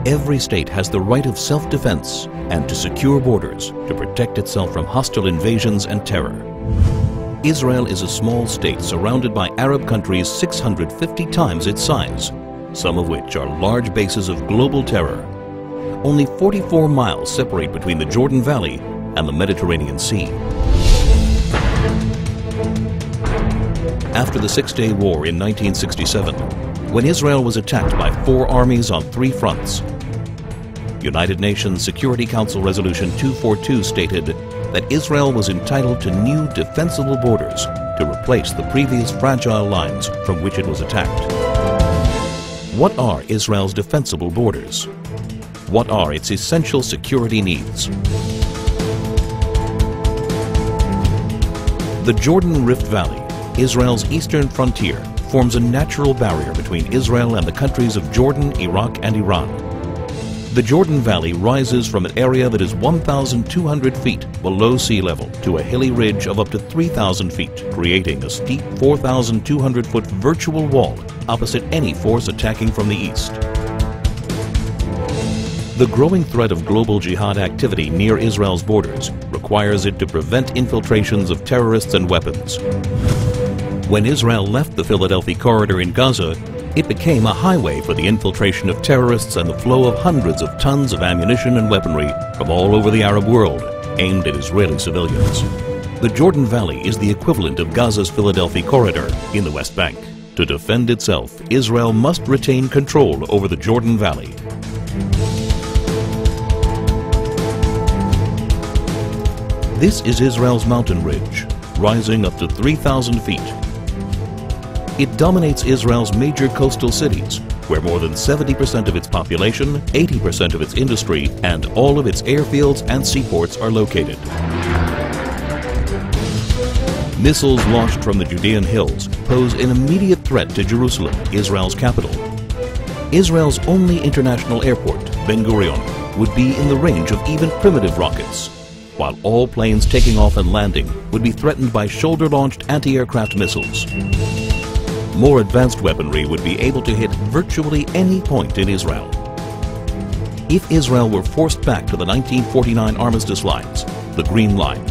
Every state has the right of self-defense and to secure borders to protect itself from hostile invasions and terror. Israel is a small state surrounded by Arab countries 650 times its size, some of which are large bases of global terror. Only 44 miles separate between the Jordan Valley and the Mediterranean Sea. After the Six-Day War in 1967, when Israel was attacked by 4 armies on 3 fronts, United Nations Security Council Resolution 242 stated that Israel was entitled to new defensible borders to replace the previous fragile lines from which it was attacked. What are Israel's defensible borders? What are its essential security needs? The Jordan Rift Valley, Israel's eastern frontier, forms a natural barrier between Israel and the countries of Jordan, Iraq, and Iran. The Jordan Valley rises from an area that is 1,200 feet below sea level to a hilly ridge of up to 3,000 feet, creating a steep 4,200-foot virtual wall opposite any force attacking from the east. The growing threat of global jihad activity near Israel's borders requires it to prevent infiltrations of terrorists and weapons. When Israel left the Philadelphia corridor in Gaza, it became a highway for the infiltration of terrorists and the flow of hundreds of tons of ammunition and weaponry from all over the Arab world, aimed at Israeli civilians. The Jordan Valley is the equivalent of Gaza's Philadelphia corridor in the West Bank. To defend itself, Israel must retain control over the Jordan Valley. This is Israel's mountain ridge, rising up to 3,000 feet. It dominates Israel's major coastal cities, where more than 70% of its population, 80% of its industry, and all of its airfields and seaports are located. Missiles launched from the Judean hills pose an immediate threat to Jerusalem, Israel's capital. Israel's only international airport, Ben Gurion, would be in the range of even primitive rockets, while all planes taking off and landing would be threatened by shoulder-launched anti-aircraft missiles. More advanced weaponry would be able to hit virtually any point in Israel. If Israel were forced back to the 1949 armistice lines, the Green Line,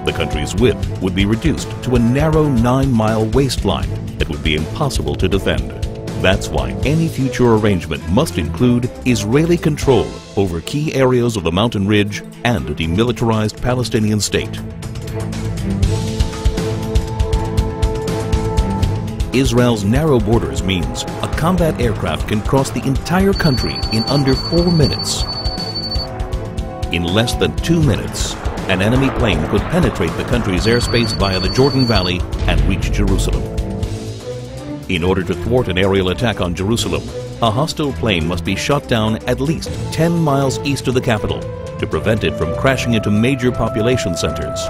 the country's width would be reduced to a narrow 9-mile waistline that would be impossible to defend. That's why any future arrangement must include Israeli control over key areas of the mountain ridge and a demilitarized Palestinian state. Israel's narrow borders means a combat aircraft can cross the entire country in under 4 minutes. In less than 2 minutes, an enemy plane could penetrate the country's airspace via the Jordan Valley and reach Jerusalem. In order to thwart an aerial attack on Jerusalem, a hostile plane must be shot down at least 10 miles east of the capital to prevent it from crashing into major population centers.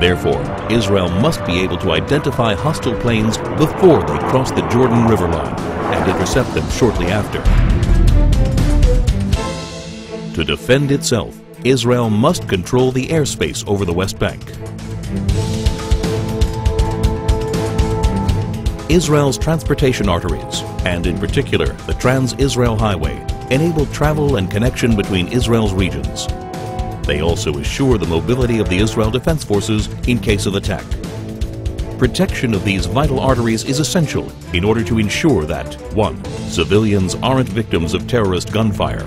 Therefore, Israel must be able to identify hostile planes before they cross the Jordan River line and intercept them shortly after. To defend itself, Israel must control the airspace over the West Bank. Israel's transportation arteries, and in particular the Trans-Israel Highway, enable travel and connection between Israel's regions. They also assure the mobility of the Israel Defense Forces in case of attack. Protection of these vital arteries is essential in order to ensure that 1. Civilians aren't victims of terrorist gunfire.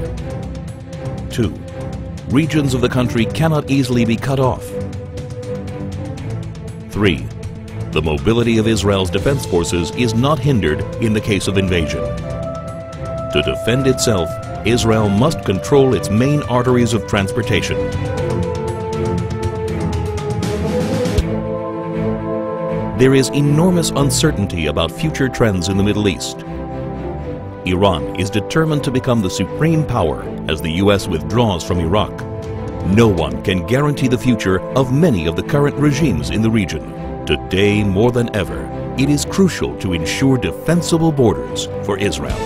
2. Regions of the country cannot easily be cut off. 3. The mobility of Israel's defense forces is not hindered in the case of invasion. To defend itself, Israel must control its main arteries of transportation. There is enormous uncertainty about future trends in the Middle East. Iran is determined to become the supreme power as the U.S. withdraws from Iraq. No one can guarantee the future of many of the current regimes in the region. Today, more than ever, it is crucial to ensure defensible borders for Israel.